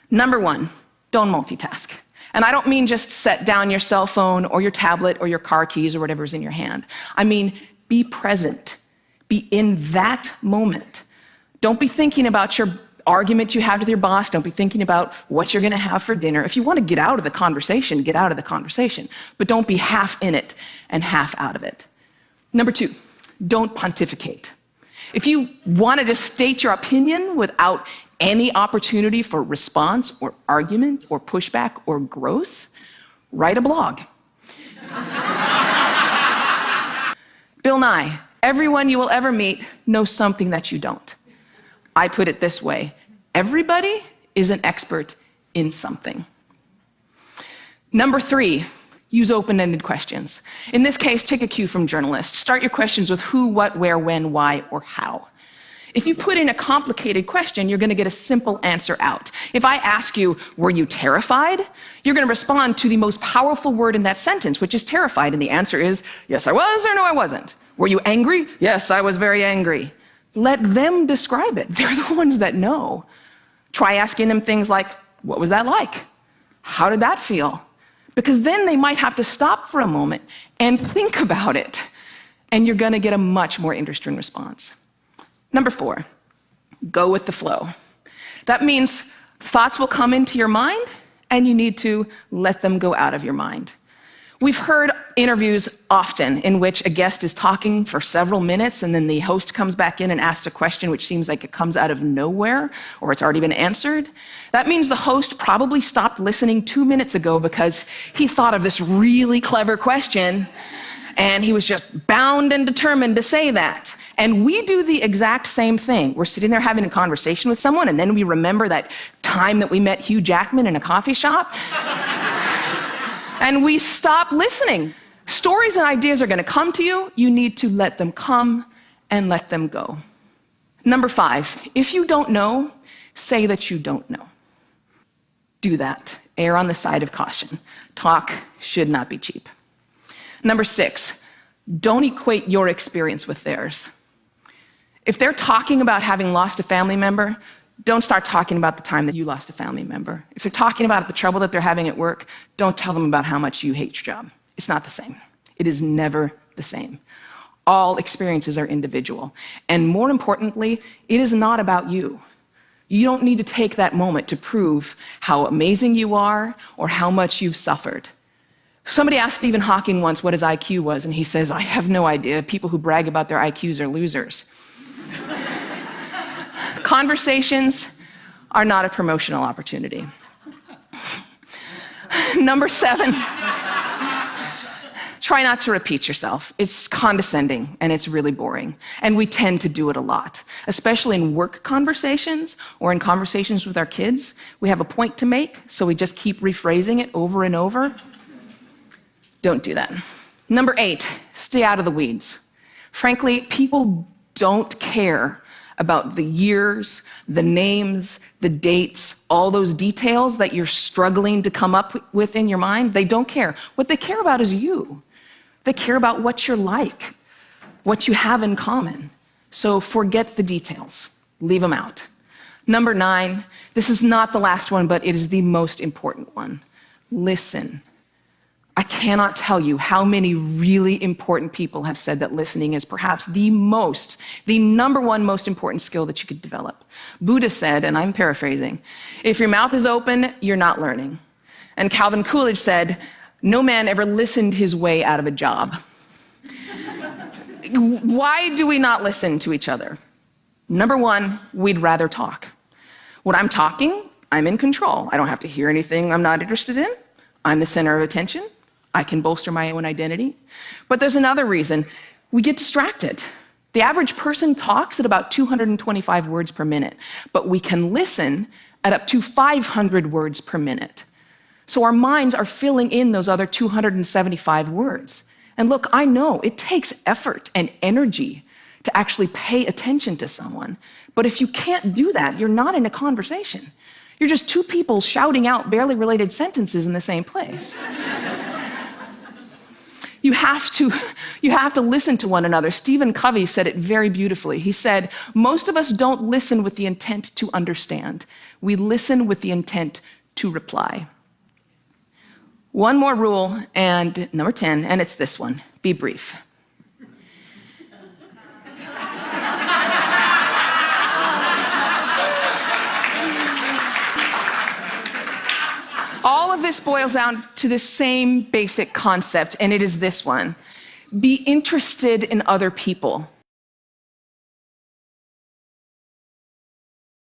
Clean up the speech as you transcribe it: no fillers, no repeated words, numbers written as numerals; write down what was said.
Number one, don't multitask. And I don't mean just set down your cell phone or your tablet or your car keys or whatever's in your hand. I mean, be present. Be in that moment. Don't be thinking about your argument you had with your boss. Don't be thinking about what you're going to have for dinner. If you want to get out of the conversation, get out of the conversation. But don't be half in it and half out of it. Number two, don't pontificate. If you want to just state your opinion without any opportunity for response or argument or pushback or growth, write a blog. Bill Nye, everyone you will ever meet knows something that you don't. I put it this way: everybody is an expert in something. Number three, use open-ended questions. In this case, take a cue from journalists. Start your questions with who, what, where, when, why, or how. If you put in a complicated question, you're going to get a simple answer out. If I ask you, were you terrified? You're going to respond to the most powerful word in that sentence, which is terrified, and the answer is, yes, I was, or no, I wasn't. Were you angry? Yes, I was very angry. Let them describe it. They're the ones that know. Try asking them things like, what was that like? How did that feel? Because then they might have to stop for a moment and think about it, and you're going to get a much more interesting response. Number four, go with the flow. That means thoughts will come into your mind, and you need to let them go out of your mind. We've heard interviews often in which a guest is talking for several minutes, and then the host comes back in and asks a question which seems like it comes out of nowhere, or it's already been answered. That means the host probably stopped listening 2 minutes ago because he thought of this really clever question, and he was just bound and determined to say that. And we do the exact same thing. We're sitting there having a conversation with someone, and then we remember that time that we met Hugh Jackman in a coffee shop, and we stop listening. Stories and ideas are going to come to you. You need to let them come and let them go. Number five, if you don't know, say that you don't know. Do that. Err on the side of caution. Talk should not be cheap. Number six, don't equate your experience with theirs. If they're talking about having lost a family member, don't start talking about the time that you lost a family member. If they're talking about the trouble that they're having at work, don't tell them about how much you hate your job. It's not the same. It is never the same. All experiences are individual. And more importantly, it is not about you. You don't need to take that moment to prove how amazing you are or how much you've suffered. Somebody asked Stephen Hawking once what his IQ was, and he says, I have no idea. People who brag about their IQs are losers. Conversations are not a promotional opportunity. Number seven, try not to repeat yourself. It's condescending and it's really boring. And we tend to do it a lot, especially in work conversations or in conversations with our kids. We have a point to make, so we just keep rephrasing it over and over. Don't do that. Number eight, stay out of the weeds. Frankly, people don't care about the years, the names, the dates, all those details that you're struggling to come up with in your mind. They don't care. What they care about is you. They care about what you're like, what you have in common. So forget the details. Leave them out. Number nine, this is not the last one, but it is the most important one. Listen. I cannot tell you how many really important people have said that listening is perhaps the number one most important skill that you could develop. Buddha said, and I'm paraphrasing, if your mouth is open, you're not learning. And Calvin Coolidge said, no man ever listened his way out of a job. Why do we not listen to each other? Number one, we'd rather talk. When I'm talking, I'm in control. I don't have to hear anything I'm not interested in. I'm the center of attention. I can bolster my own identity. But there's another reason. We get distracted. The average person talks at about 225 words per minute, but we can listen at up to 500 words per minute. So our minds are filling in those other 275 words. And look, I know it takes effort and energy to actually pay attention to someone. But if you can't do that, you're not in a conversation. You're just two people shouting out barely related sentences in the same place. You have to listen to one another. Stephen Covey said it very beautifully. He said, most of us don't listen with the intent to understand. We listen with the intent to reply. One more rule, and number 10, and it's this one: be brief. All of this boils down to the same basic concept, and it is this one: be interested in other people.